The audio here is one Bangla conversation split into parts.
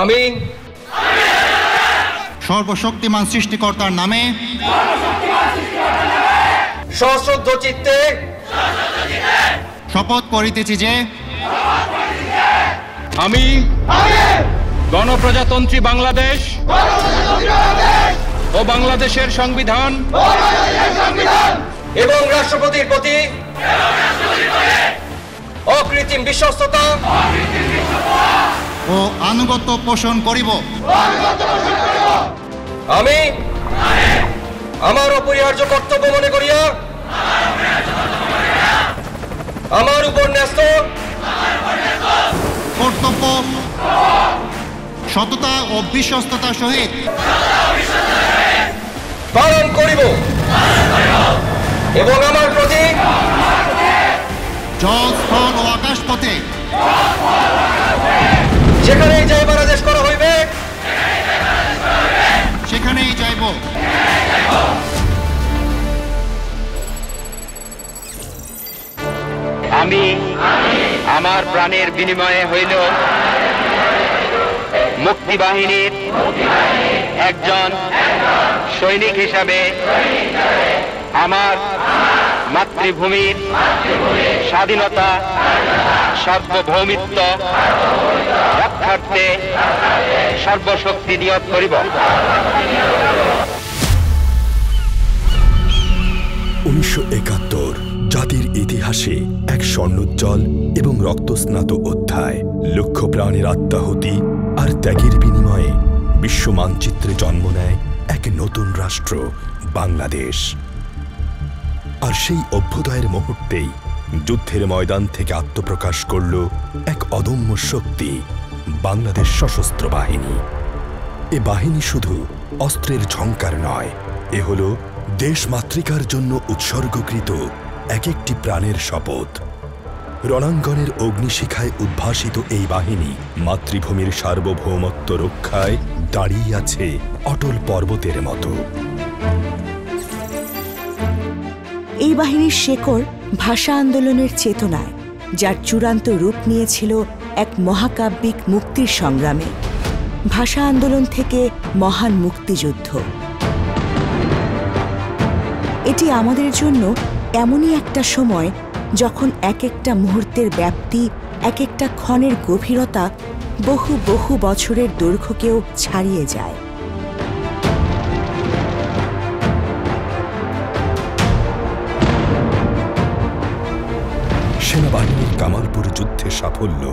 আমি সর্বশক্তিমান সৃষ্টিকর্তার নামে সশ্রদ্ধ চিত্তে শপথ করিতেছি যে আমি গণপ্রজাতন্ত্রী বাংলাদেশ ও বাংলাদেশের সংবিধান এবং রাষ্ট্রপতির প্রতি অকৃত্রিম বিশ্বস্ততা ও আনুগত্য পোষণ করিব। আমি আমার অপরিহার্য কর্তব্য মনে করিয়া আমার উপর ন্যস্ত কর্তব্য সততা ও বিশ্বস্ততার সহিত পালন করিব এবং আমার প্রতি জল, স্থল ও আকাশ পথে যেখানেই যাইবার আদেশ করা হইবে সেখানেই যাইব। আমি আমার প্রাণের বিনিময়ে হইল মুক্তিবাহিনীর একজন সৈনিক হিসাবে আমার মাতৃভূমির স্বাধীনতা সার্বভৌমিত্ব রক্ষার্থে সর্বশক্তি নিয়োগ করিব। 1971 জাতির ইতিহাসে এক স্বর্ণোজ্জ্বল এবং রক্তস্নাত অধ্যায়। লক্ষ প্রাণের আত্মাহুতি আর ত্যাগের বিনিময়ে বিশ্ব মানচিত্রে জন্ম নেয় এক নতুন রাষ্ট্র বাংলাদেশ। আর সেই অভ্যুদয়ের মুহূর্তেই যুদ্ধের ময়দান থেকে আত্মপ্রকাশ করল এক অদম্য শক্তি, বাংলাদেশ সশস্ত্র বাহিনী। এ বাহিনী শুধু অস্ত্রের ঝংকার নয়, এ হল দেশ মাতৃকার জন্য উৎসর্গকৃত এক একটি প্রাণের শপথ। রণাঙ্গনের অগ্নিশিখায় উদ্ভাসিত এই বাহিনী মাতৃভূমির সার্বভৌমত্ব রক্ষায় দাঁড়িয়ে আছে অটল পর্বতের মতো। এই বাহিনীর শেকড় ভাষা আন্দোলনের চেতনায়, যার চূড়ান্ত রূপ নিয়েছিল এক মহাকাব্যিক মুক্তির সংগ্রামে। ভাষা আন্দোলন থেকে মহান মুক্তিযুদ্ধ। এটি আমাদের জন্য এমনই একটা সময় যখন এক একটা মুহূর্তের ব্যাপ্তি, এক একটা ক্ষণের গভীরতা বহু বহু বছরের দৈর্ঘ্যকেও ছাড়িয়ে যায়। সেনাবাহিনীর কামালপুর যুদ্ধে সাফল্য,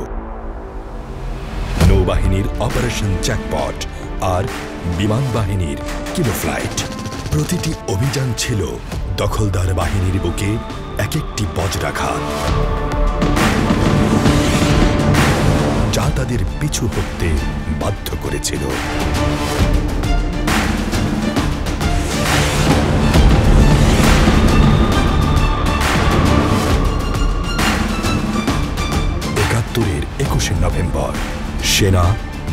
নৌবাহিনীর অপারেশন জ্যাকপট আর বিমান বাহিনীর কিলো ফ্লাইট, প্রতিটি অভিযান ছিল দখলদার বাহিনীর বুকে এক একটি বজ্রাঘাত, যা তাদের পিছু হটতে বাধ্য করেছিল। একাত্তরের 21শে নভেম্বর সেনা,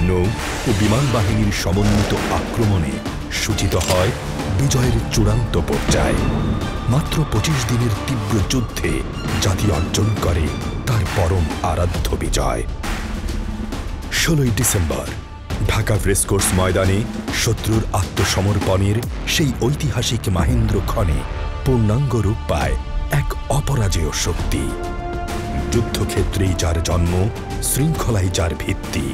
নৌ ও বিমান বাহিনীর সমন্বিত আক্রমণে সূচিত হয় বিজয়ের চূড়ান্ত পর্যায়। মাত্র 25 দিনের তীব্র যুদ্ধে জাতি অর্জন করে তার পরম আরাধ্য বিজয়। 16ই ডিসেম্বর ঢাকা রেসকোর্স ময়দানে শত্রুর আত্মসমর্পণের সেই ঐতিহাসিক মাহেন্দ্রক্ষণে পূর্ণাঙ্গ রূপ পায় এক অপরাজেয় শক্তি। যুদ্ধক্ষেত্রেই যার জন্ম, শৃঙ্খলাই যার ভিত্তি,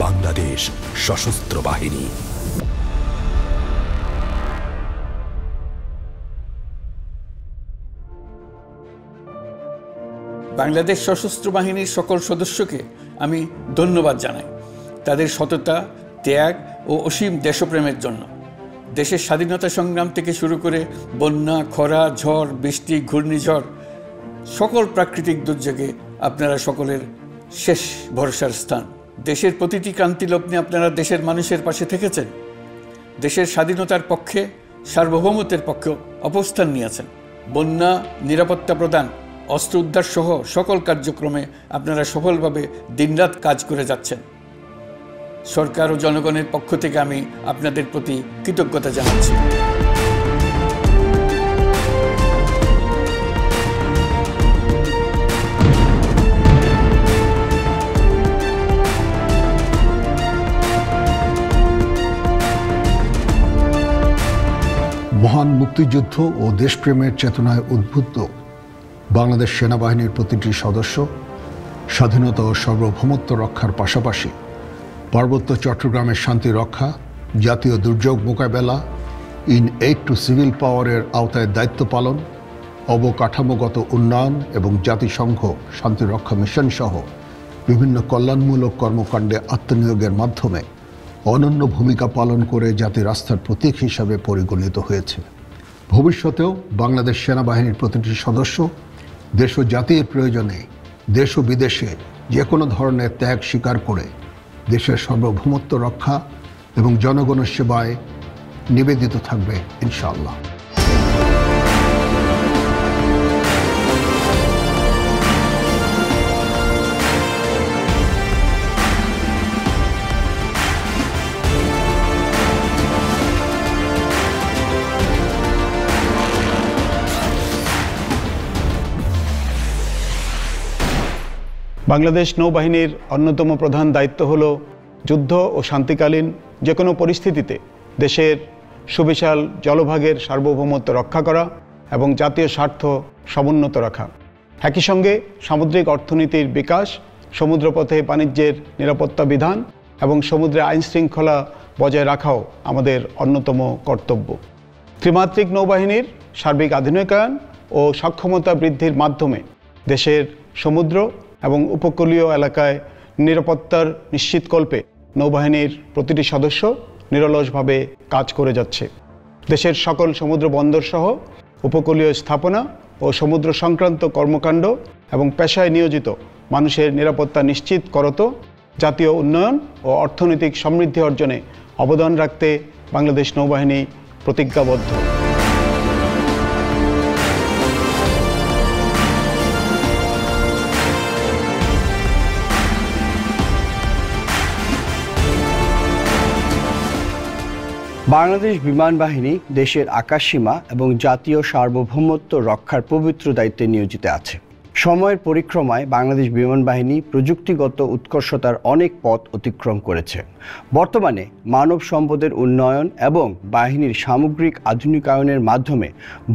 বাংলাদেশ সশস্ত্র বাহিনী। বাংলাদেশ সশস্ত্র বাহিনীর সকল সদস্যকে আমি ধন্যবাদ জানাই তাদের সততা, ত্যাগ ও অসীম দেশপ্রেমের জন্য। দেশের স্বাধীনতা সংগ্রাম থেকে শুরু করে বন্যা, খরা, ঝড়, বৃষ্টি, ঘূর্ণিঝড়, সকল প্রাকৃতিক দুর্যোগে আপনারা সকলের শেষ ভরসার স্থান। দেশের প্রতিটি ক্রান্তিলগ্নে আপনারা দেশের মানুষের পাশে থেকেছেন। দেশের স্বাধীনতার পক্ষে, সার্বভৌমত্বের পক্ষে অবস্থান নিয়েছেন। বন্যা, নিরাপত্তা প্রদান, অস্ত্র উদ্ধার সহ সকল কার্যক্রমে আপনারা সফলভাবে দিনরাত কাজ করে যাচ্ছেন। সরকার ও জনগণের পক্ষ থেকে আমি আপনাদের প্রতি কৃতজ্ঞতা জানাচ্ছি। মুক্তিযুদ্ধ ও দেশপ্রেমের চেতনায় উদ্বুদ্ধ বাংলাদেশ সেনাবাহিনীর প্রতিটি সদস্য স্বাধীনতা ও সার্বভৌমত্ব রক্ষার পাশাপাশি পার্বত্য চট্টগ্রামের শান্তি রক্ষা, জাতীয় দুর্যোগ মোকাবেলা, ইন এইড টু সিভিল পাওয়ারের আওতায় দায়িত্ব পালন, অবকাঠামোগত উন্নয়ন এবং জাতিসংঘ শান্তিরক্ষা মিশন সহ বিভিন্ন কল্যাণমূলক কর্মকাণ্ডে আত্মনিয়োগের মাধ্যমে অনন্য ভূমিকা পালন করে জাতির আস্থার প্রতীক হিসাবে পরিগণিত হয়েছে। ভবিষ্যতেও বাংলাদেশ সেনাবাহিনীর প্রতিটি সদস্য দেশ ও জাতির প্রয়োজনে দেশ ও বিদেশে যে কোনো ধরনের ত্যাগ স্বীকার করে দেশের সার্বভৌমত্ব রক্ষা এবং জনগণের সেবায় নিবেদিত থাকবে ইনশাআল্লাহ। বাংলাদেশ নৌবাহিনীর অন্যতম প্রধান দায়িত্ব হল যুদ্ধ ও শান্তিকালীন যে কোনো পরিস্থিতিতে দেশের সুবিশাল জলভাগের সার্বভৌমত্ব রক্ষা করা এবং জাতীয় স্বার্থ সমুন্নত রাখা। একই সঙ্গে সামুদ্রিক অর্থনীতির বিকাশ, সমুদ্রপথে বাণিজ্যের নিরাপত্তা বিধান এবং সমুদ্রে আইনশৃঙ্খলা বজায় রাখাও আমাদের অন্যতম কর্তব্য। ত্রিমাত্রিক নৌবাহিনীর সার্বিক আধুনিকায়ন ও সক্ষমতা বৃদ্ধির মাধ্যমে দেশের সমুদ্র এবং উপকূলীয় এলাকায় নিরাপত্তার নিশ্চিতকল্পে নৌবাহিনীর প্রতিটি সদস্য নিরলসভাবে কাজ করে যাচ্ছে। দেশের সকল সমুদ্র বন্দর সহ উপকূলীয় স্থাপনা ও সমুদ্র সংক্রান্ত কর্মকাণ্ড এবং পেশায় নিয়োজিত মানুষের নিরাপত্তা নিশ্চিত করত জাতীয় উন্নয়ন ও অর্থনৈতিক সমৃদ্ধি অর্জনে অবদান রাখতে বাংলাদেশ নৌবাহিনী প্রতিজ্ঞাবদ্ধ। বাংলাদেশ বিমান বাহিনী দেশের আকাশসীমা এবং জাতীয় সার্বভৌমত্ব রক্ষার পবিত্র দায়িত্বে নিয়োজিত আছে। সময়ের পরিক্রমায় বাংলাদেশ বিমান বাহিনী প্রযুক্তিগত উৎকর্ষতার অনেক পথ অতিক্রম করেছে। বর্তমানে মানব সম্পদের উন্নয়ন এবং বাহিনীর সামগ্রিক আধুনিকায়নের মাধ্যমে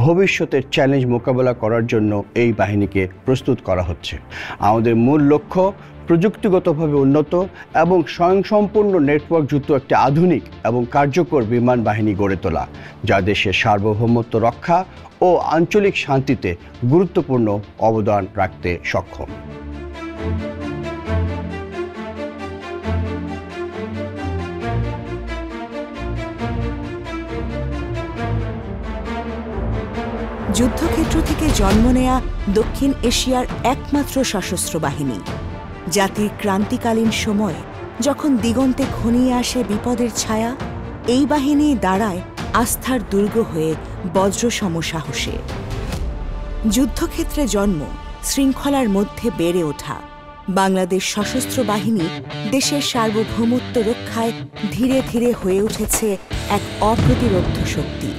ভবিষ্যতের চ্যালেঞ্জ মোকাবেলা করার জন্য এই বাহিনীকে প্রস্তুত করা হচ্ছে। আমাদের মূল লক্ষ্য প্রযুক্তিগতভাবে উন্নত এবং স্বয়ংসম্পূর্ণ নেটওয়ার্কযুক্ত একটি আধুনিক এবং কার্যকর বিমান বাহিনী গড়ে তোলা, যা দেশের সার্বভৌমত্ব রক্ষা ও আঞ্চলিক শান্তিতে গুরুত্বপূর্ণ অবদান রাখতে সক্ষম। যুদ্ধক্ষেত্র থেকে জন্ম নেয়া দক্ষিণ এশিয়ার একমাত্র সশস্ত্র বাহিনী, জাতির ক্রান্তিকালীন সময়ে যখন দিগন্তে ঘনিয়ে আসে বিপদের ছায়া, এই বাহিনী দাঁড়ায় আস্থার দুর্গ হয়ে বজ্রসম সাহসে। যুদ্ধক্ষেত্রে জন্ম, শৃঙ্খলার মধ্যে বেড়ে ওঠা, বাংলাদেশ সশস্ত্র বাহিনী দেশের সার্বভৌমত্ব রক্ষায় ধীরে ধীরে হয়ে উঠেছে এক অপ্রতিরোধ্য শক্তি।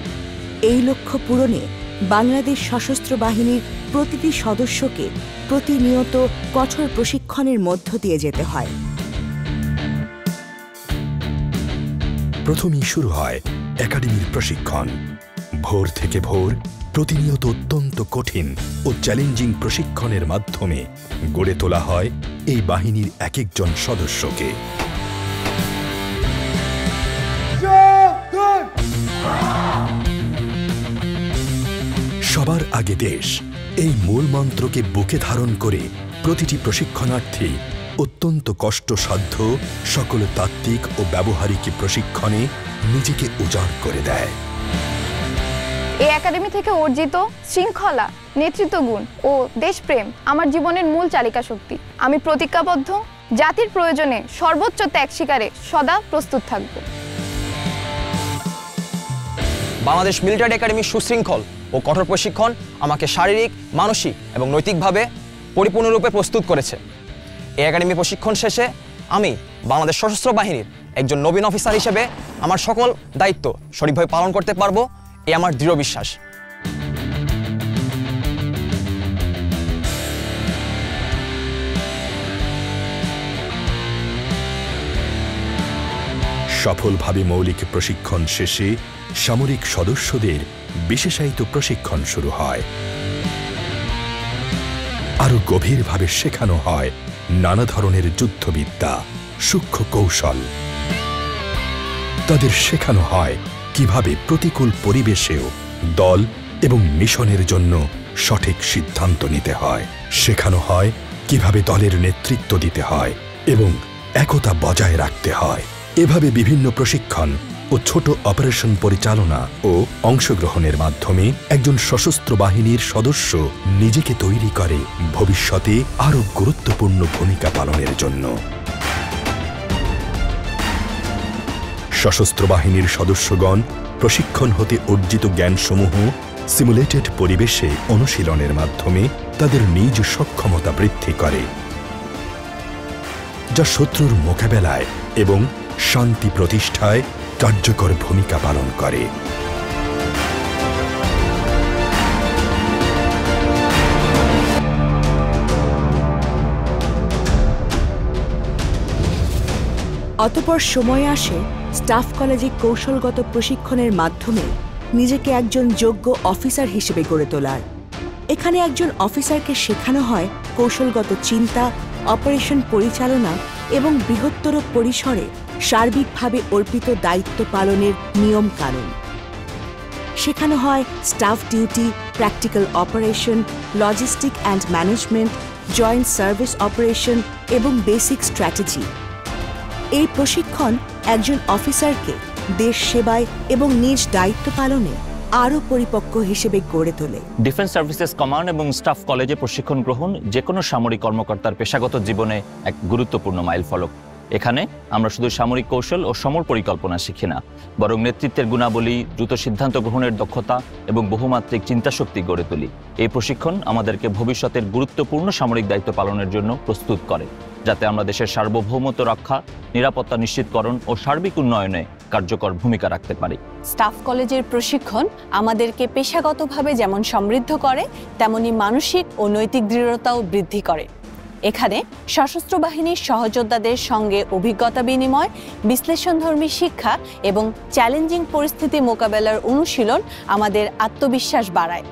এই লক্ষ্য পূরণে বাংলাদেশ সশস্ত্র বাহিনীর প্রতিটি সদস্যকে প্রতিনিয়ত কঠোর প্রশিক্ষণের মধ্য দিয়ে যেতে হয়। প্রথমেই শুরু হয় একাডেমির প্রশিক্ষণ। ভোর থেকে ভোর প্রতিনিয়ত অত্যন্ত কঠিন ও চ্যালেঞ্জিং প্রশিক্ষণের মাধ্যমে গড়ে তোলা হয় এই বাহিনীর এক একজন সদস্যকে। সবার আগে দেশ, এই মূল মন্ত্রকে বুকে ধারণ করে প্রতিটি প্রশিক্ষণার্থী অত্যন্ত কষ্টসাধ্য সকল তাত্ত্বিক ও ব্যবহারিক প্রশিক্ষণে নিজেকে উজাড় করে দেয়। এই একাডেমি থেকে অর্জিত শৃঙ্খলা, নেতৃত্বগুণ ও দেশপ্রেম আমার জীবনের মূল চালিকা শক্তি। আমি প্রতিজ্ঞাবদ্ধ জাতির প্রয়োজনে সর্বোচ্চ ত্যাগ স্বীকারে সদা প্রস্তুত থাকব। বাংলাদেশ মিলিটারি একাডেমির সুশৃঙ্খল ও কঠোর প্রশিক্ষণ আমাকে শারীরিক, মানসিক এবং নৈতিকভাবে পরিপূর্ণরূপে প্রস্তুত করেছে। এই একাডেমি প্রশিক্ষণ শেষে আমি বাংলাদেশ সশস্ত্র বাহিনীর একজন নবীন অফিসার হিসেবে আমার সকল দায়িত্ব সঠিকভাবে পালন করতে পারবো, এ আমার দৃঢ় বিশ্বাস। সফলভাবে মৌলিক প্রশিক্ষণ শেষে সামরিক সদস্যদের বিশেষায়িত প্রশিক্ষণ শুরু হয়। আরো গভীরভাবে শেখানো হয় নানা ধরনের যুদ্ধবিদ্যা, সূক্ষ্ম কৌশল। তাদের শেখানো হয় কিভাবে প্রতিকূল পরিবেশেও দল এবং মিশনের জন্য সঠিক সিদ্ধান্ত নিতে হয়। শেখানো হয় কিভাবে দলের নেতৃত্ব দিতে হয় এবং একতা বজায় রাখতে হয়। এভাবে বিভিন্ন প্রশিক্ষণ ও ছোট অপারেশন পরিচালনা ও অংশগ্রহণের মাধ্যমে একজন সশস্ত্র বাহিনীর সদস্য নিজেকে তৈরি করে ভবিষ্যতে আরও গুরুত্বপূর্ণ ভূমিকা পালনের জন্য। সশস্ত্র বাহিনীর সদস্যগণ প্রশিক্ষণ হতে অর্জিত জ্ঞানসমূহ সিমুলেটেড পরিবেশে অনুশীলনের মাধ্যমে তাদের নিজ সক্ষমতা বৃদ্ধি করে, যা শত্রুর মোকাবেলায় এবং শান্তি প্রতিষ্ঠায় কার্যকর ভূমিকা পালন করে। অতঃপর সময় আসে স্টাফ কলেজে কৌশলগত প্রশিক্ষণের মাধ্যমে নিজেকে একজন যোগ্য অফিসার হিসেবে গড়ে তোলার। এখানে একজন অফিসারকে শেখানো হয় কৌশলগত চিন্তা, অপারেশন পরিচালনা এবং বৃহত্তর পরিসরে সার্বিকভাবে অর্পিত দায়িত্ব পালনের নিয়ম কানুন। শেখানো হয় staff duty, practical operation, logistic and management, joint service operation এবং বেসিক স্ট্র্যাটেজি। এই প্রশিক্ষণ একজন অফিসারকে দেশ সেবায় এবং নিজ দায়িত্ব পালনে আরও পরিপক্ক হিসেবে গড়ে তোলে। ডিফেন্স সার্ভিসেস কমান্ড এবং স্টাফ কলেজে প্রশিক্ষণ গ্রহণ যে কোনো সামরিক কর্মকর্তার পেশাগত জীবনে এক গুরুত্বপূর্ণ মাইলফলক। এখানে আমরা শুধু সামরিক কৌশল ও সমর পরিকল্পনা শিখি না, বরং নেতৃত্বের গুণাবলী, দ্রুত সিদ্ধান্ত গ্রহণের দক্ষতা এবং বহুমাত্রিক চিন্তাশক্তি গড়ে তুলি। এই প্রশিক্ষণ আমাদেরকে ভবিষ্যতের গুরুত্বপূর্ণ সামরিক দায়িত্ব পালনের জন্য প্রস্তুত করে, যাতে আমরা দেশের সার্বভৌমত্ব রক্ষা, নিরাপত্তা নিশ্চিতকরণ ও সার্বিক উন্নয়নে কার্যকর ভূমিকা রাখতে পারি। স্টাফ কলেজের প্রশিক্ষণ আমাদেরকে পেশাগতভাবে যেমন সমৃদ্ধ করে, তেমনি মানসিক ও নৈতিক দৃঢ়তাও বৃদ্ধি করে। এখানে সশস্ত্র বাহিনীর সহযোদ্ধাদের সঙ্গে অভিজ্ঞতা বিনিময়, বিশ্লেষণধর্মী শিক্ষা এবং চ্যালেঞ্জিং পরিস্থিতি মোকাবেলার অনুশীলন আমাদের আত্মবিশ্বাস বাড়ায়।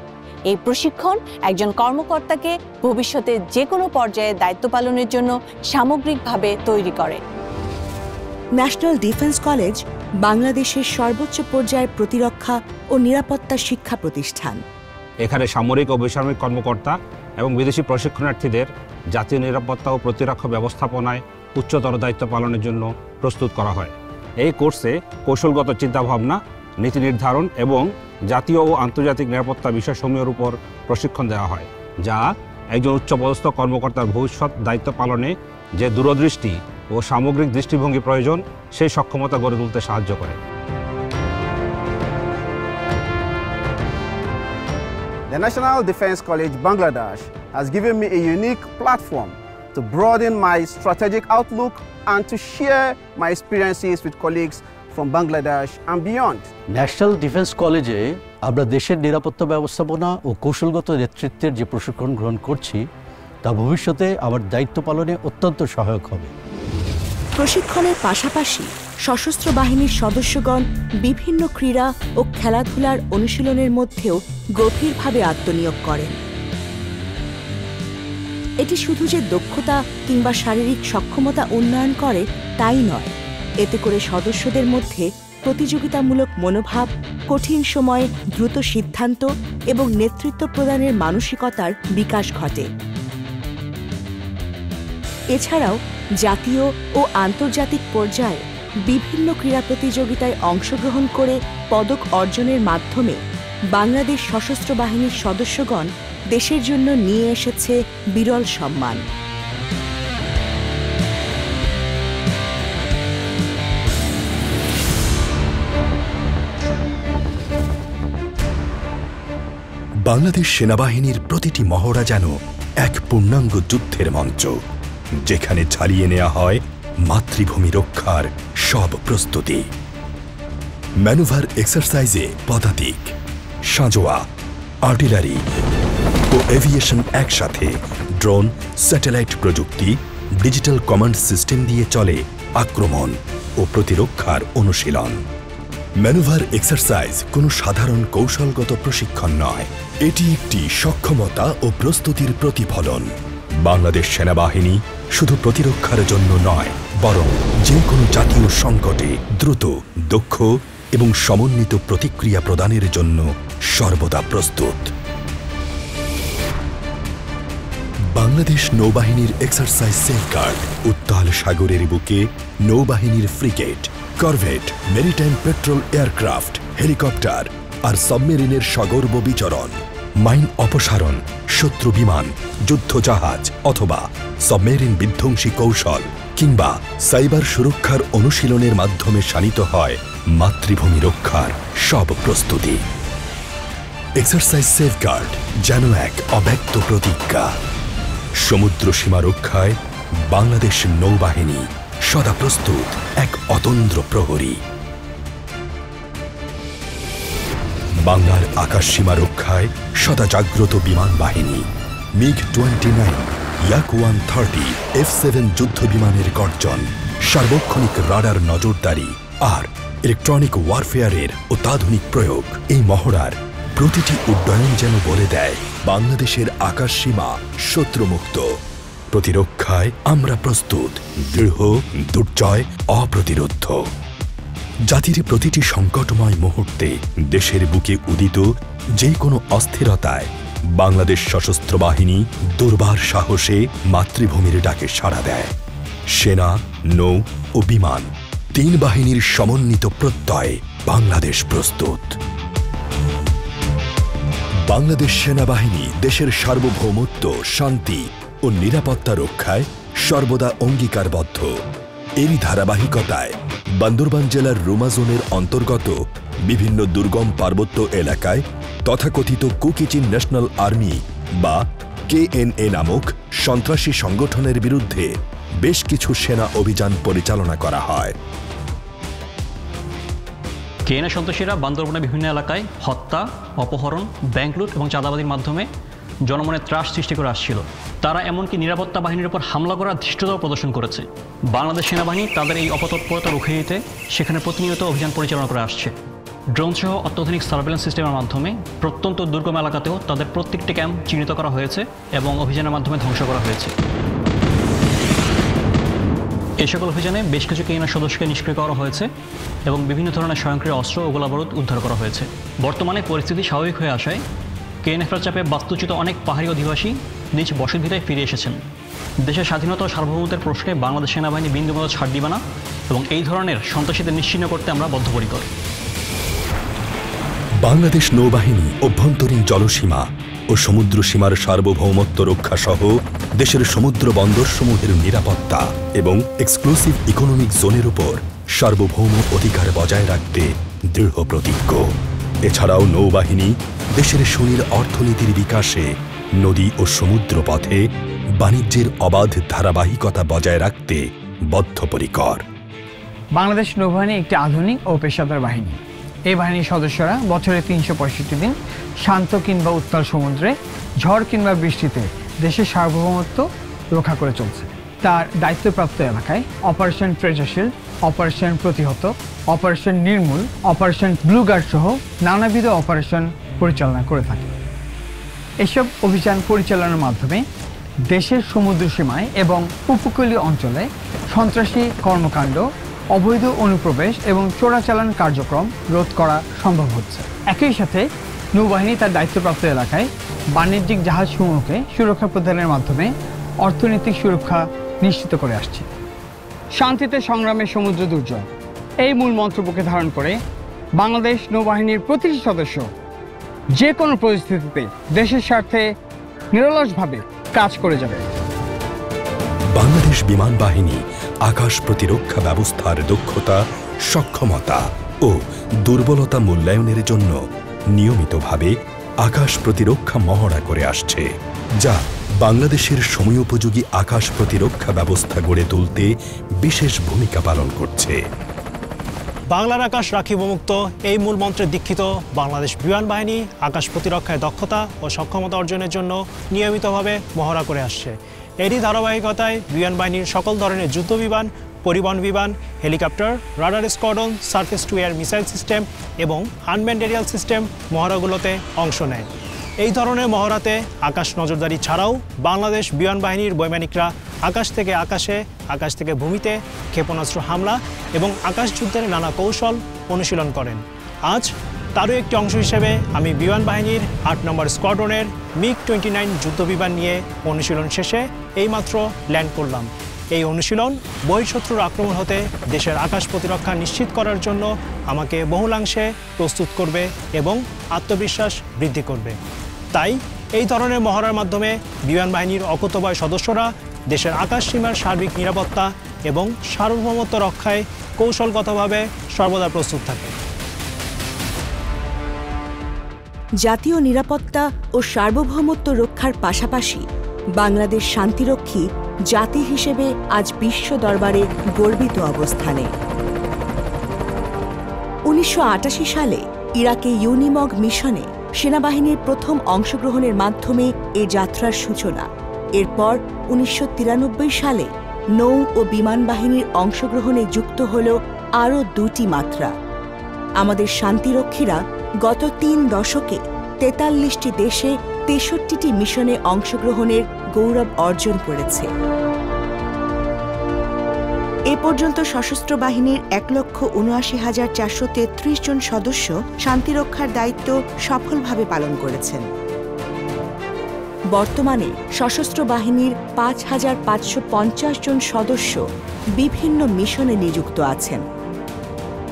এই প্রশিক্ষণ একজন কর্মকর্তাকে ভবিষ্যতে যে কোনো পর্যায়ে দায়িত্ব পালনের জন্য সামগ্রিকভাবে তৈরি করে। ন্যাশনাল ডিফেন্স কলেজ বাংলাদেশের সর্বোচ্চ পর্যায়ের প্রতিরক্ষা ও নিরাপত্তা শিক্ষা প্রতিষ্ঠান। এখানে সামরিক ও বেসামরিক কর্মকর্তা এবং বিদেশি প্রশিক্ষণার্থীদের জাতীয় নিরাপত্তা ও প্রতিরক্ষা ব্যবস্থাপনায় উচ্চতর দায়িত্ব পালনের জন্য প্রস্তুত করা হয়। এই কোর্সে কৌশলগত চিন্তাভাবনা, নীতি নির্ধারণ এবং জাতীয় ও আন্তর্জাতিক নিরাপত্তা বিষয়সমূহের উপর প্রশিক্ষণ দেওয়া হয়, যা একজন উচ্চপদস্থ কর্মকর্তার ভবিষ্যৎ দায়িত্ব পালনে যে দূরদৃষ্টি ও সামগ্রিক দৃষ্টিভঙ্গি প্রয়োজন সেই সক্ষমতা গড়ে তুলতে সাহায্য করে। The National Defense College Bangladesh has given me a unique platform to broaden my strategic outlook and to share my experiences with colleagues from Bangladesh and beyond. National defence কলেজে আমরা দেশের নিরাপত্তা ব্যবস্থাপনা ও কৌশলগত নেতৃত্বের যে প্রশিক্ষণ গ্রহণ করছি তা ভবিষ্যতে আমার দায়িত্ব পালনে অত্যন্ত সহায়ক হবে। প্রশিক্ষণের পাশাপাশি সশস্ত্র বাহিনীর সদস্যগণ বিভিন্ন ক্রীড়া ও খেলাধুলার অনুশীলনের মধ্যেও গভীরভাবে আত্মনিয়োগ করেন। এটি শুধু যে দক্ষতা কিংবা শারীরিক সক্ষমতা উন্নয়ন করে তাই নয়, এতে করে সদস্যদের মধ্যে প্রতিযোগিতামূলক মনোভাব, কঠিন সময়ে দ্রুত সিদ্ধান্ত এবং নেতৃত্ব প্রদানের মানসিকতার বিকাশ ঘটে। এছাড়াও জাতীয় ও আন্তর্জাতিক পর্যায়ে বিভিন্ন ক্রীড়া প্রতিযোগিতায় অংশগ্রহণ করে পদক অর্জনের মাধ্যমে বাংলাদেশ সশস্ত্র বাহিনীর সদস্যগণ দেশের জন্য নিয়ে এসেছে বিরল সম্মান। বাংলাদেশ সেনাবাহিনীর প্রতিটি মহড়া যেন এক পূর্ণাঙ্গ যুদ্ধের মঞ্চ, যেখানে চালিয়ে নেওয়া হয় মাতৃভূমি রক্ষার সব প্রস্তুতি। ম্যানুভার এক্সারসাইজে পদাতিক, সাঁজোয়া, আর্টিলারি ও এভিয়েশন একসাথে, ড্রোন, স্যাটেলাইট প্রযুক্তি, ডিজিটাল কমান্ড সিস্টেম দিয়ে চলে আক্রমণ ও প্রতিরক্ষার অনুশীলন। ম্যানুভার এক্সারসাইজ কোনো সাধারণ কৌশলগত প্রশিক্ষণ নয়, এটি একটি সক্ষমতা ও প্রস্তুতির প্রতিফলন। বাংলাদেশ সেনাবাহিনী শুধু প্রতিরক্ষার জন্য নয়, বরং যে কোনো জাতীয় সংকটে দ্রুত, দক্ষ এবং সমন্বিত প্রতিক্রিয়া প্রদানের জন্য সর্বদা প্রস্তুত। বাংলাদেশ নৌবাহিনীর এক্সারসাইজ সেফগার্ড উত্তাল সাগরের বুকে নৌবাহিনীর frigate, corvette, maritime patrol aircraft, helicopter আর সাবমেরিনের সগর্ব বিচরণ, মাইন অপসারণ, শত্রু বিমান, যুদ্ধজাহাজ অথবা সাবমেরিন বিধ্বংসী কৌশল কিংবা সাইবার সুরক্ষার অনুশীলনের মাধ্যমে শানিত হয় মাতৃভূমি রক্ষার সব প্রস্তুতি। এক্সারসাইজ সেফগার্ড যেন এক অব্যক্ত প্রতিজ্ঞা। সমুদ্র সীমা রক্ষায় বাংলাদেশ নৌবাহিনী সদা প্রস্তুত, এক অতন্দ্র প্রহরী। বাংলার আকাশ সীমা রক্ষায় সদা জাগ্রত বিমান বাহিনী। MiG-29, Yak-130, F-7 যুদ্ধ বিমানের গর্জন, সার্বক্ষণিক রাডার নজরদারি আর ইলেকট্রনিক ওয়ারফেয়ারের অত্যাধুনিক প্রয়োগ, এই মহড়ার প্রতিটি উড্ডয়ন যেন বলে দেয় বাংলাদেশের আকাশ সীমা শত্রুমুক্ত। প্রতিরক্ষায় আমরা প্রস্তুত, দৃঢ়, দুর্জয়, অপ্রতিরোধ্য। জাতির প্রতিটি সংকটময় মুহূর্তে দেশের বুকে উদিত যে কোনো অস্থিরতায় বাংলাদেশ সশস্ত্র বাহিনী দুর্বার সাহসে মাতৃভূমির ডাকে সাড়া দেয়। সেনা, নৌ ও বিমান, তিন বাহিনীর সমন্বিত প্রত্যয়ে বাংলাদেশ প্রস্তুত। বাংলাদেশ সেনাবাহিনী দেশের সার্বভৌমত্ব, শান্তি ও নিরাপত্তা রক্ষায় সর্বদা অঙ্গীকারবদ্ধ। এরই ধারাবাহিকতায় বান্দরবান জেলার রুমা জোনের অন্তর্গত বিভিন্ন দুর্গম পার্বত্য এলাকায় তথাকথিত কুকিচিন ন্যাশনাল আর্মি বা KNA নামক সন্ত্রাসী সংগঠনের বিরুদ্ধে বেশ কিছু সেনা অভিযান পরিচালনা করা হয়। KNA সন্ত্রাসীরা বান্দরবনের বিভিন্ন এলাকায় হত্যা, অপহরণ, ব্যাংক লুট এবং চাঁদাবাজির মাধ্যমে জনমনে ত্রাস সৃষ্টি করে আসছিল। তারা এমনকি নিরাপত্তা বাহিনীর উপর হামলা করার ধৃষ্টতাও প্রদর্শন করেছে। বাংলাদেশ সেনাবাহিনী তাদের এই অপতৎপরতা রুখে দিতে সেখানে প্রতিনিয়ত অভিযান পরিচালনা করে আসছে। ড্রোন সহ অত্যাধুনিক সার্ভেলেন্স সিস্টেমের মাধ্যমে প্রত্যন্ত দুর্গম এলাকাতেও তাদের প্রত্যেকটি ক্যাম্প চিহ্নিত করা হয়েছে এবং অভিযানের মাধ্যমে ধ্বংস করা হয়েছে। এই সকল অভিযানে বেশ কিছু KNA সদস্যকে নিষ্ক্রিয় করা হয়েছে এবং বিভিন্ন ধরনের স্বয়ংক্রিয় অস্ত্র ও গোলাবারুদ উদ্ধার করা হয়েছে। বর্তমানে পরিস্থিতি স্বাভাবিক হয়ে আসায় KNFর চাপে বাস্তুচ্যুত অনেক পাহাড়ি অধিবাসী নিজ বসতভিটায় ফিরে এসেছেন। দেশের স্বাধীনতা ও সার্বভৌমত্বের প্রশ্নে বাংলাদেশ সেনাবাহিনী বিন্দুমাত্র ছাড় দিবে না এবং এই ধরনের সন্ত্রাসীদের নিশ্চিহ্ন করতে আমরা বদ্ধপরিকর। বাংলাদেশ নৌবাহিনী অভ্যন্তরীণ জলসীমা ও সমুদ্র সীমার সার্বভৌমত্ব রক্ষা সহ দেশের সমুদ্র বন্দরসমূহের নিরাপত্তা এবং এক্সক্লুসিভ ইকোনমিক জোনের উপর সার্বভৌম অধিকার বজায় রাখতে দৃঢ় প্রতিজ্ঞ। এছাড়াও নৌবাহিনী দেশের সুনীল অর্থনীতির বিকাশে নদী ও সমুদ্র পথে বাণিজ্যের অবাধ ধারাবাহিকতা বজায় রাখতে বদ্ধপরিকর। বাংলাদেশ নৌবাহিনী একটি আধুনিক ও পেশাদার বাহিনী। এই বাহিনীর সদস্যরা বছরে 365 দিন শান্ত কিংবা উত্তাল সমুদ্রে, ঝড় কিংবা বৃষ্টিতে দেশের সার্বভৌমত্ব রক্ষা করে চলছে। তার দায়িত্বপ্রাপ্ত এলাকায় অপারেশন ট্রেজার শিল্ড, অপারেশন প্রতিহত, অপারেশন নির্মূল, অপারেশন ব্লু গার্ড সহ নানাবিধ অপারেশন পরিচালনা করে থাকে। এসব অভিযান পরিচালনার মাধ্যমে দেশের সমুদ্র সীমায় এবং উপকূলীয় অঞ্চলে সন্ত্রাসী কর্মকাণ্ড, অবৈধ অনুপ্রবেশ এবং চোরাচালান কার্যক্রম রোধ করা সম্ভব হচ্ছে। একই সাথে নৌবাহিনী তার দায়িত্বপ্রাপ্ত এলাকায় বাণিজ্যিক জাহাজসমূহকে সুরক্ষা প্রদানের মাধ্যমে অর্থনৈতিক সুরক্ষা নিশ্চিত করে আসছে। শান্তিতে সংগ্রামে সমুদ্র দুর্জয়, এই মূল মন্ত্রকে ধারণ করে বাংলাদেশ নৌবাহিনীর প্রতিটি সদস্য যে কোনো পরিস্থিতিতে দেশের স্বার্থে নিরলসভাবে কাজ করে যাবে। বাংলাদেশ বিমান বাহিনী আকাশ প্রতিরক্ষা ব্যবস্থার দক্ষতা, সক্ষমতা ও দুর্বলতা মূল্যায়নের জন্য নিয়মিতভাবে আকাশ প্রতিরক্ষা মহড়া করে আসছে, যা বাংলাদেশের সময়োপযোগী আকাশ প্রতিরক্ষা ব্যবস্থা গড়ে তুলতে বিশেষ ভূমিকা পালন করছে। বাংলার আকাশ রাখিব মুক্ত, এই মূল মন্ত্রে দীক্ষিত বাংলাদেশ বিমান বাহিনী আকাশ প্রতিরক্ষায় দক্ষতা ও সক্ষমতা অর্জনের জন্য নিয়মিতভাবে মহড়া করে আসছে। এরই ধারাবাহিকতায় বিমান বাহিনীর সকল ধরনের যুদ্ধ বিমান পরিবহন বিমান, helicopter, radar squadron, surface two air missile system এবং আনম্যান্ড এরিয়াল সিস্টেম মহড়াগুলোতে অংশ নেয়। এই ধরনের মহড়াতে আকাশ নজরদারি ছাড়াও বাংলাদেশ বিমান বাহিনীর বৈমানিকরা আকাশ থেকে আকাশে, আকাশ থেকে ভূমিতে ক্ষেপণাস্ত্র হামলা এবং আকাশ যুদ্ধের নানা কৌশল অনুশীলন করেন। আজ তারও একটি অংশ হিসেবে আমি বিমান বাহিনীর ৮ নম্বর স্কোয়াড্রনের MiG-29 যুদ্ধবিমান নিয়ে অনুশীলন শেষে এইমাত্র ল্যান্ড করলাম। এই অনুশীলন বহিঃশত্রুর আক্রমণ হতে দেশের আকাশ প্রতিরক্ষা নিশ্চিত করার জন্য আমাকে বহুলাংশে প্রস্তুত করবে এবং আত্মবিশ্বাস বৃদ্ধি করবে। তাই এই ধরনের মহড়ার মাধ্যমে বিমান বাহিনীর অকুতোভয় সদস্যরা দেশের আকাশ সীমার সার্বিক নিরাপত্তা এবং সার্বভৌমত্ব রক্ষায় কৌশলগতভাবে সর্বদা প্রস্তুত থাকে। জাতীয় নিরাপত্তা ও সার্বভৌমত্ব রক্ষার পাশাপাশি বাংলাদেশ শান্তিরক্ষী জাতি হিসেবে আজ বিশ্ব দরবারে গর্বিত অবস্থানে। ১৯৮৮ সালে ইরাকে ইউনিমগ মিশনে সেনাবাহিনীর প্রথম অংশগ্রহণের মাধ্যমে এ যাত্রার সূচনা। এরপর ১৯৯৩ সালে নৌ ও বিমান বাহিনীর অংশগ্রহণে যুক্ত হল আরও ২টি মাত্রা। আমাদের শান্তিরক্ষীরা গত ৩ দশকে ৪৩টি দেশে ৬৩টি মিশনে অংশগ্রহণের গৌরব অর্জন করেছে। এ পর্যন্ত সশস্ত্র বাহিনীর ১,৭৯,৪৩৩ জন সদস্য শান্তিরক্ষার দায়িত্ব সফলভাবে পালন করেছেন। বর্তমানে সশস্ত্র বাহিনীর ৫,৫৫০ জন সদস্য বিভিন্ন মিশনে নিযুক্ত আছেন।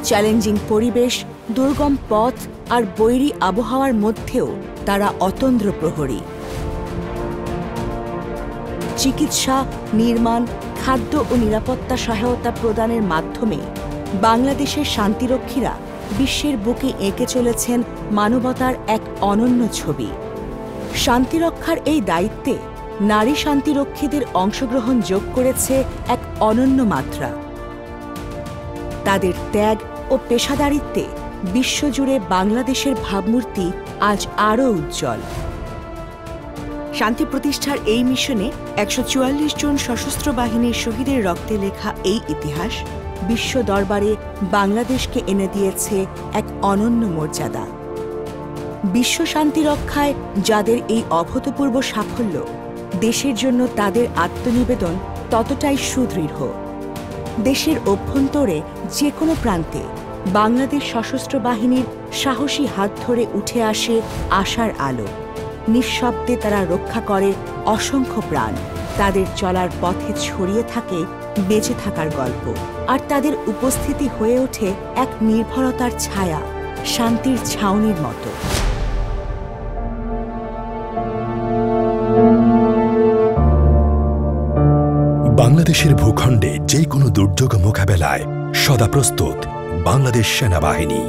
চ্যালেঞ্জিং পরিবেশ, দুর্গম পথ আর বৈরী আবহাওয়ার মধ্যেও তারা অতন্দ্র প্রহরী। চিকিৎসা, নির্মাণ, খাদ্য ও নিরাপত্তা সহায়তা প্রদানের মাধ্যমে বাংলাদেশের শান্তিরক্ষীরা বিশ্বের বুকে এঁকে চলেছেন মানবতার এক অনন্য ছবি। শান্তিরক্ষার এই দায়িত্বে নারী শান্তিরক্ষীদের অংশগ্রহণ যোগ করেছে এক অনন্য মাত্রা। তাদের ত্যাগ ও পেশাদারিত্বে বিশ্বজুড়ে বাংলাদেশের ভাবমূর্তি আজ আরও উজ্জ্বল। শান্তি প্রতিষ্ঠার এই মিশনে ১৪৪ জন সশস্ত্র বাহিনীর শহীদের রক্তে লেখা এই ইতিহাস বিশ্ব দরবারে বাংলাদেশকে এনে দিয়েছে এক অনন্য মর্যাদা। বিশ্ব শান্তি রক্ষায় যাদের এই অভূতপূর্ব সাফল্য, দেশের জন্য তাদের আত্মনিবেদন ততটাই সুদৃঢ়। দেশের অভ্যন্তরে যে কোনো প্রান্তে বাংলাদেশ সশস্ত্র বাহিনীর সাহসী হাত ধরে উঠে আসে আশার আলো। নিঃশব্দে তারা রক্ষা করে অসংখ্য প্রাণ। তাদের চলার পথে ছড়িয়ে থাকে বেঁচে থাকার গল্প, আর তাদের উপস্থিতি হয়ে ওঠে এক নির্ভরতার ছায়া, শান্তির ছাউনির মতো। বাংলাদেশের ভূখণ্ডে যে কোনো দুর্যোগ মোকাবেলায় সদা প্রস্তুত বাংলাদেশ সেনাবাহিনী।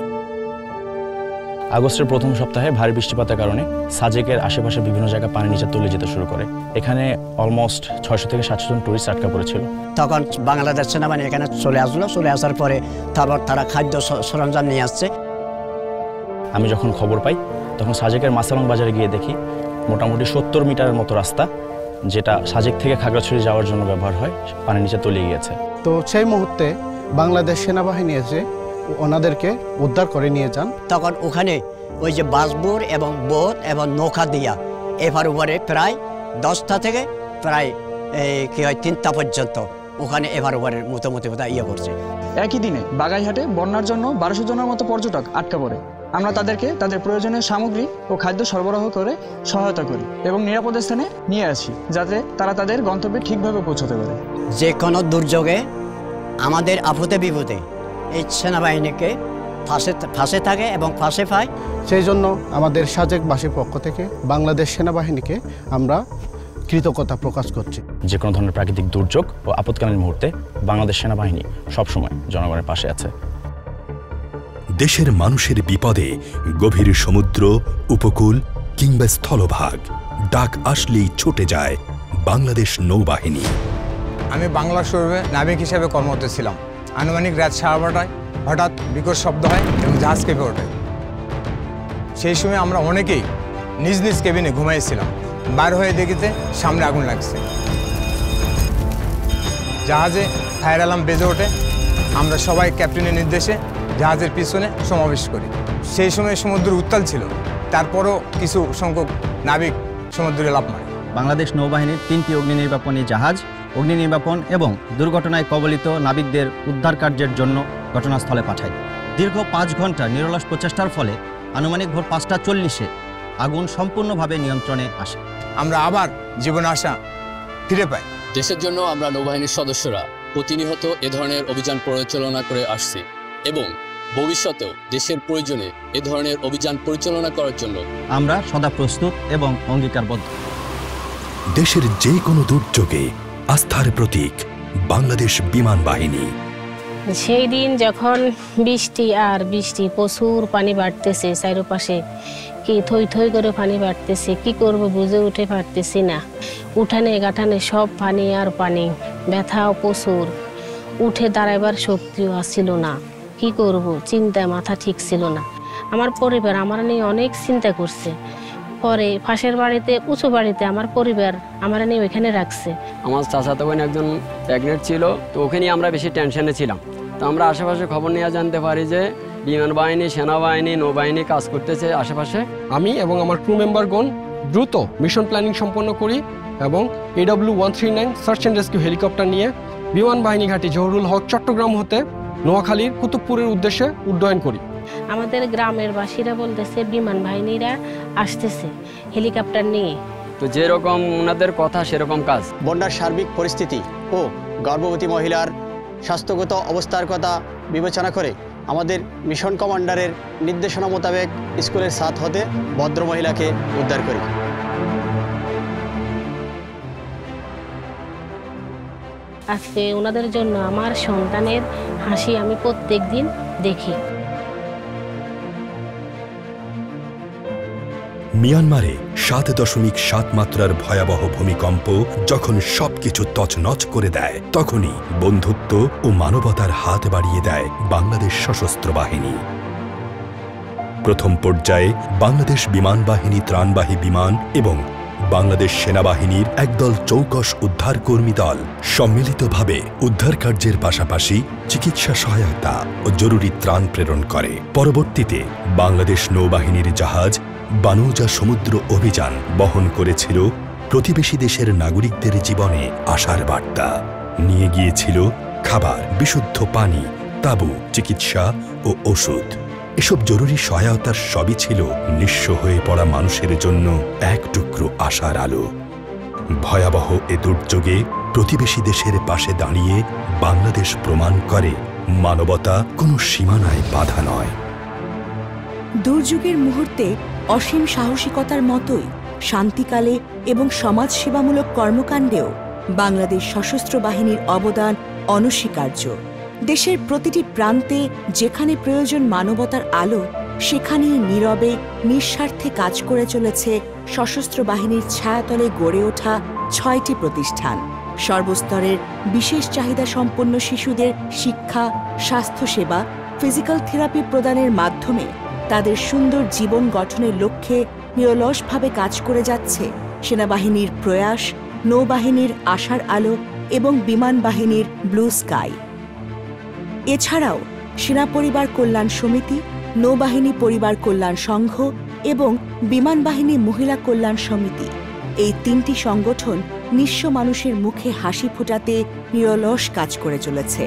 আগস্টের প্রথম সপ্তাহে ভারী বৃষ্টিপাতের কারণে সাজেকের আশেপাশে বিভিন্ন জায়গায় পানি নিচে তলিয়ে যেতে শুরু করে। এখানে অলমোস্ট ৬০০ থেকে ৭০০ জন টুরিস্ট আটকা পড়েছিল। তখন বাংলাদেশ সেনাবাহিনী এখানে চলে আসলো। চলে আসার পরে তারপর তারা খাদ্য সরঞ্জাম নিয়ে আসছে। আমি যখন খবর পাই তখন সাজেকের মাসালং বাজারে গিয়ে দেখি মোটামুটি ৭০ মিটারের মতো রাস্তা, যেটা সাজেক থেকে খাগড়াছড়ি যাওয়ার জন্য ব্যবহার হয়, পানির নিচে তলিয়ে গিয়েছে। তো সেই মুহূর্তে বাংলাদেশ সেনাবাহিনী এসে ওনাদেরকে উদ্ধার করে নিয়ে যান। তখন ওখানে ওই যে বাসবোর এবং বোট এবং নৌকা দিয়া এভার উপরে প্রায় 10টা থেকে প্রায় কি হয় 3টা পর্যন্ত ওখানে এভার উপরের মোটামুটি ইয়ে করছে। একই দিনে বাগাইহাটে বন্যার জন্য 1200 জনের মতো পর্যটক আটকা পড়ে। আমরা তাদেরকে তাদের প্রয়োজনীয় সামগ্রী ও খাদ্য সরবরাহ করে সহায়তা করি এবং নিরাপদ স্থানে নিয়ে আসি, যাতে তারা তাদের গন্তব্যে ঠিকভাবে পৌঁছতে পারে। যে কোনো দুর্যোগে আমাদের আপদে বিপদে এই সেনাবাহিনীকে ফাঁসে থাকে এবং ফাঁসে পায়। সেই জন্য আমাদের সাজেকবাসীর পক্ষ থেকে বাংলাদেশ সেনাবাহিনীকে আমরা কৃতজ্ঞতা প্রকাশ করছি। যে কোনো ধরনের প্রাকৃতিক দুর্যোগ ও আপৎকালীন মুহূর্তে বাংলাদেশ সেনাবাহিনী সবসময় জনগণের পাশে আছে। দেশের মানুষের বিপদে গভীর সমুদ্র, উপকূল কিংবা স্থলভাগ, ডাক আসলেই ছুটে যায় বাংলাদেশ নৌবাহিনী। আমি বাংলা শোরুমে নাবিক হিসেবে কর্মরত ছিলাম। আনুমানিক রাত 12:30টায় হঠাৎ বিকট শব্দ হয় এবং জাহাজ কেঁপে ওঠে। সেই সময় আমরা অনেকেই নিজ নিজ কেবিনে ঘুমাইছিলাম। বাইর হয়ে দেখিতে সামনে আগুন লাগছে। জাহাজে ফায়ার অ্যালার্ম বেজে ওঠে। আমরা সবাই ক্যাপ্টেনের নির্দেশে জাহাজের পিছনে সমাবেশ করি। সেই সময় সমুদ্র উত্তাল ছিল, তারপরও কিছু সংখ্যক নাবিক সমুদ্রে লাফ মারে। বাংলাদেশ নৌবাহিনীর 3টি অগ্নি নির্বাপনী জাহাজ অগ্নি নির্বাপন এবং দুর্ঘটনায় কবলিত নাবিকদের উদ্ধার কার্যের জন্য ঘটনাস্থলে পাঠায়। দীর্ঘ 5 ঘন্টা নিরলস প্রচেষ্টার ফলে আনুমানিক ভোর 5:40 আগুন সম্পূর্ণভাবে নিয়ন্ত্রণে আসে। আমরা আবার জীবন আশা ফিরে পাই। দেশের জন্য আমরা নৌবাহিনীর সদস্যরা প্রতিনিয়ত এ ধরনের অভিযান পরিচালনা করে আসছি এবং ভবিষ্যতেও দেশের প্রয়োজনে এ ধরনের অভিযান পরিচালনা করার জন্য আমরা সদা প্রস্তুত এবং অঙ্গীকারবদ্ধ। দেশের যে কোনো দুর্যোগে আস্থার প্রতীক বাংলাদেশ বিমান বাহিনী। সেই দিন যখন বৃষ্টি প্রচুর পানি বাড়তেছে, চারপাশে কি থই থই করে পানি বাড়তেছে, কি করব বুঝে উঠে পারতেছি না। উঠানে গাঠানে সব পানি আর পানি, ব্যথাও প্রচুর, উঠে দাঁড়াইবার শক্তিও আসছিল না। কি করব চিন্তায় মাথা ঠিক ছিল না। আমার পরিবার আমার নিয়ে অনেক চিন্তা করছে। পরে পাশের বাড়িতে উঁচু বাড়িতে আমার পরিবার আমার নিয়ে ওইখানে রাখছে। আমার চাচাতো বোন একজন প্রেগনেন্ট ছিল, তো ওকে নিয়ে আমরা বেশি টেনশনে ছিলাম। তো আমরা আশেপাশে খবর নিয়ে জানতে পারি যে বিমান বাহিনী, সেনাবাহিনী, নৌবাহিনী কাজ করতেছে আশেপাশে। আমি এবং আমার ক্রু মেম্বারগণ দ্রুত মিশন প্ল্যানিং সম্পন্ন করি এবং AW139 search and rescue helicopter নিয়ে বিমান বাহিনী ঘাঁটি জহুরুল হক চট্টগ্রাম হতে নোয়াখালীর কুতুবপুরের উদ্দেশ্যে উড্ডয়ন করি। আমাদের গ্রামের বাসীরা বলতেছে বিমান বাহিনীরা আসতেছে হেলিকপ্টার নিয়ে। তো যেরকম ওনাদের কথা সেরকম কাজ। বন্যার সার্বিক পরিস্থিতি ও গর্ভবতী মহিলার স্বাস্থ্যগত অবস্থার কথা বিবেচনা করে আমাদের মিশন কমান্ডারের নির্দেশনা মোতাবেক স্কুলের ছাদ হতে ভদ্র মহিলাকে উদ্ধার করি। আজকে ওনাদের জন্য আমার সন্তানের হাসি আমি প্রত্যেক দিন দেখি। মিয়ানমারে 7.7 মাত্রার ভয়াবহ ভূমিকম্প যখন সবকিছু তছনছ করে দেয়, তখনই বন্ধুত্ব ও মানবতার হাত বাড়িয়ে দেয় বাংলাদেশ সশস্ত্র বাহিনী। প্রথম পর্যায়ে বাংলাদেশ বিমান বাহিনী ত্রাণবাহী বিমান এবং বাংলাদেশ সেনাবাহিনীর একদল চৌকস উদ্ধারকর্মী দল সম্মিলিতভাবে উদ্ধার কার্যের পাশাপাশি চিকিৎসা সহায়তা ও জরুরি ত্রাণ প্রেরণ করে। পরবর্তীতে বাংলাদেশ নৌবাহিনীর জাহাজ বানৌজা সমুদ্র অভিযান বহন করেছিল প্রতিবেশী দেশের নাগরিকদের জীবনে আশার বার্তা, নিয়ে গিয়েছিল খাবার, বিশুদ্ধ পানি, তাঁবু, চিকিৎসা ও ওষুধ। এসব জরুরি সহায়তার সবই ছিল নিঃস্ব হয়ে পড়া মানুষের জন্য এক টুকরো আশার আলো। ভয়াবহ এ দুর্যোগে প্রতিবেশী দেশের পাশে দাঁড়িয়ে বাংলাদেশ প্রমাণ করে মানবতা কোনো সীমানায় বাধা নয়। দুর্যোগের মুহূর্তে অসীম সাহসিকতার মতোই শান্তিকালে এবং সমাজসেবামূলক কর্মকাণ্ডেও বাংলাদেশ সশস্ত্র বাহিনীর অবদান অনস্বীকার্য। দেশের প্রতিটি প্রান্তে যেখানে প্রয়োজন মানবতার আলো, সেখানেই নীরবে নিঃস্বার্থে কাজ করে চলেছে সশস্ত্র বাহিনীর ছায়াতলে গড়ে ওঠা 6টি প্রতিষ্ঠান। সর্বস্তরের বিশেষ চাহিদা সম্পন্ন শিশুদের শিক্ষা, স্বাস্থ্যসেবা, ফিজিক্যাল থেরাপি প্রদানের মাধ্যমে তাদের সুন্দর জীবন গঠনের লক্ষ্যে নিরলসভাবে কাজ করে যাচ্ছে সেনাবাহিনীর প্রয়াস, নৌবাহিনীর আশার আলো এবং বিমান বাহিনীর ব্লু স্কাই। এছাড়াও সেনা পরিবার কল্যাণ সমিতি, নৌবাহিনী পরিবার কল্যাণ সংঘ এবং বিমান বাহিনী মহিলা কল্যাণ সমিতি, এই 3টি সংগঠন নিঃস্ব মানুষের মুখে হাসি ফোটাতে নিরলস কাজ করে চলেছে।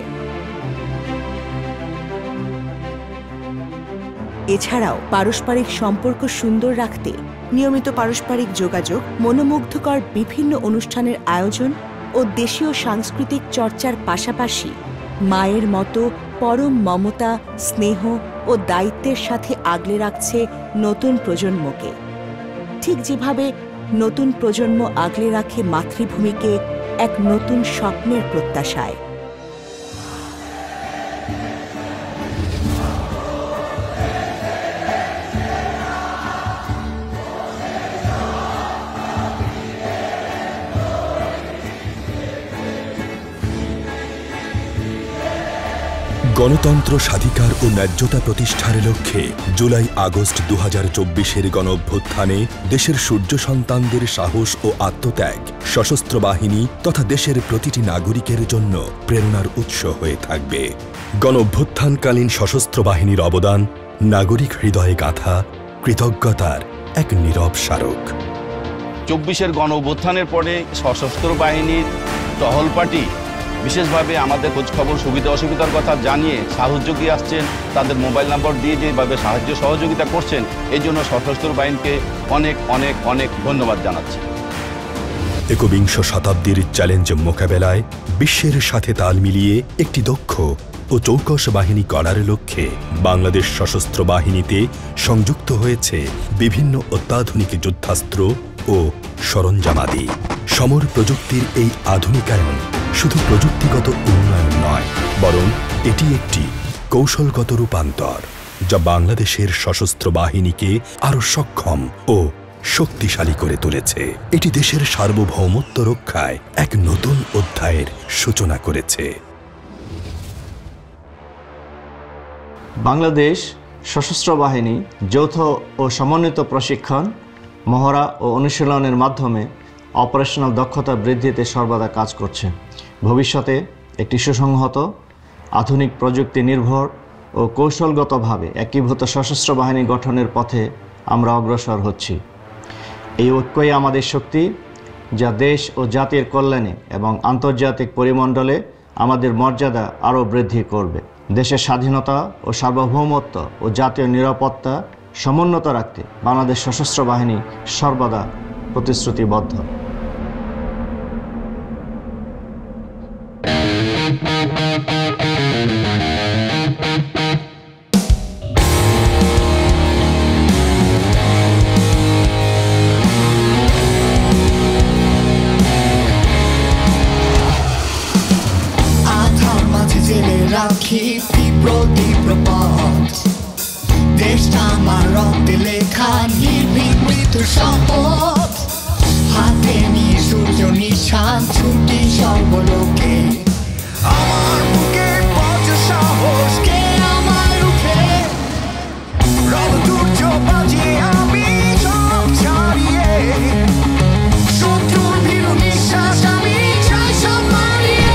এছাড়াও পারস্পরিক সম্পর্ক সুন্দর রাখতে নিয়মিত পারস্পরিক যোগাযোগ, মনোমুগ্ধকর বিভিন্ন অনুষ্ঠানের আয়োজন ও দেশীয় সাংস্কৃতিক চর্চার পাশাপাশি মায়ের মতো পরম মমতা, স্নেহ ও দায়িত্বের সাথে আগলে রাখছে নতুন প্রজন্মকে। ঠিক যেভাবে নতুন প্রজন্ম আগলে রাখে মাতৃভূমিকে এক নতুন স্বপ্নের প্রত্যাশায়। গণতন্ত্র, স্বাধিকার ও ন্যায্যতা প্রতিষ্ঠার লক্ষ্যে জুলাই আগস্ট 2024-এর গণঅভ্যুত্থানে দেশের সূর্য সন্তানদের সাহস ও আত্মত্যাগ সশস্ত্র বাহিনী তথা দেশের প্রতিটি নাগরিকের জন্য প্রেরণার উৎস হয়ে থাকবে। গণঅভ্যুত্থানকালীন সশস্ত্র বাহিনীর অবদান নাগরিক হৃদয়ে গাঁথা কৃতজ্ঞতার এক নীরব স্মারক। 24-এর গণঅভ্যুত্থানের পরে সশস্ত্র বাহিনীর টহল পার্টি বিশেষভাবে আমাদের খোঁজখবর সুবিধা অসুবিধার কথা জানিয়ে সাহায্য দিয়ে আসছেন, তাদের মোবাইল নাম্বার দিয়ে যেভাবে সাহায্য সহযোগিতা করছেন, এই জন্য সশস্ত্র বাহিনীকে অনেক অনেক অনেক ধন্যবাদ জানাচ্ছি। একবিংশ শতাব্দীর চ্যালেঞ্জ মোকাবেলায় বিশ্বের সাথে তাল মিলিয়ে একটি দক্ষ ও চৌকস বাহিনী গড়ার লক্ষ্যে বাংলাদেশ সশস্ত্র বাহিনীতে সংযুক্ত হয়েছে বিভিন্ন অত্যাধুনিক যুদ্ধাস্ত্র ও সরঞ্জামাদি। সমর প্রযুক্তির এই আধুনিকায়ন শুধু প্রযুক্তিগত উন্নয়ন নয়, বরং এটি একটি কৌশলগত রূপান্তর যা বাংলাদেশের সশস্ত্র বাহিনীকে আরও সক্ষম ও শক্তিশালী করে তুলেছে। এটি দেশের সার্বভৌমত্ব রক্ষায় এক নতুন অধ্যায়ের সূচনা করেছে। বাংলাদেশ সশস্ত্র বাহিনী যৌথ ও সমন্বিত প্রশিক্ষণ, মহড়া ও অনুশীলনের মাধ্যমে অপারেশনাল দক্ষতা বৃদ্ধিতে সর্বদা কাজ করছে। ভবিষ্যতে একটি সুসংহত, আধুনিক প্রযুক্তি নির্ভর ও কৌশলগতভাবে একীভূত সশস্ত্র বাহিনী গঠনের পথে আমরা অগ্রসর হচ্ছি। এই ঐক্যই আমাদের শক্তি, যা দেশ ও জাতির কল্যাণে এবং আন্তর্জাতিক পরিমণ্ডলে আমাদের মর্যাদা আরও বৃদ্ধি করবে। দেশের স্বাধীনতা ও সার্বভৌমত্ব ও জাতীয় নিরাপত্তা সমুন্নত রাখতে বাংলাদেশ সশস্ত্র বাহিনী সর্বদা প্রতিশ্রুতিবদ্ধ। রাখি তীব্র তীব্র পথ, দেশটা আমার রক্তে লেখা নির্ভীক মৃত্যুর শপথ, হাতে নিয়ে সূর্য নিশান ছুটি সর্বলোকে, আমার বুকে বজ্র সাহস কে আমার রূপে, রণদুর্য বাজিয়ে আমি সব ছাড়িয়ে, শত্রুর ভীরু নিঃশ্বাস আমি চাই সব মারিয়ে।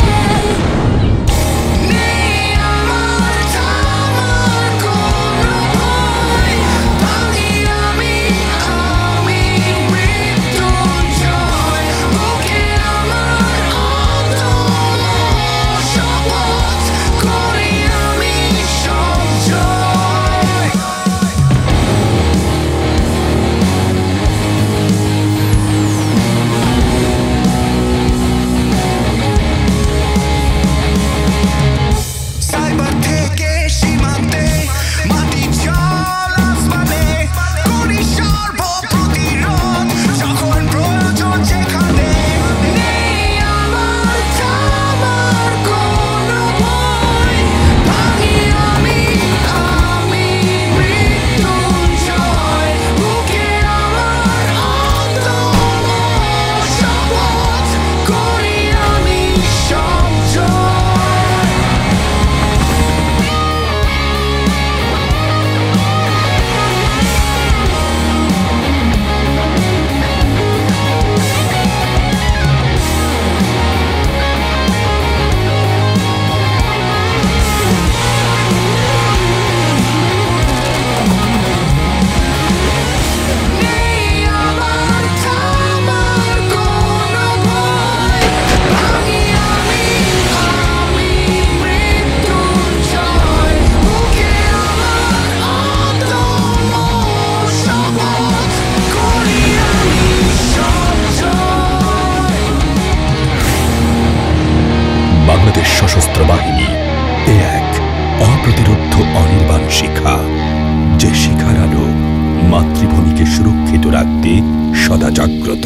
বাংলাদেশ সশস্ত্র বাহিনী এ এক অপ্রতিরোধ্য অনির্বাণ শিখা, যে শিখার আলো মাতৃভূমিকে সুরক্ষিত রাখতে সদা জাগ্রত।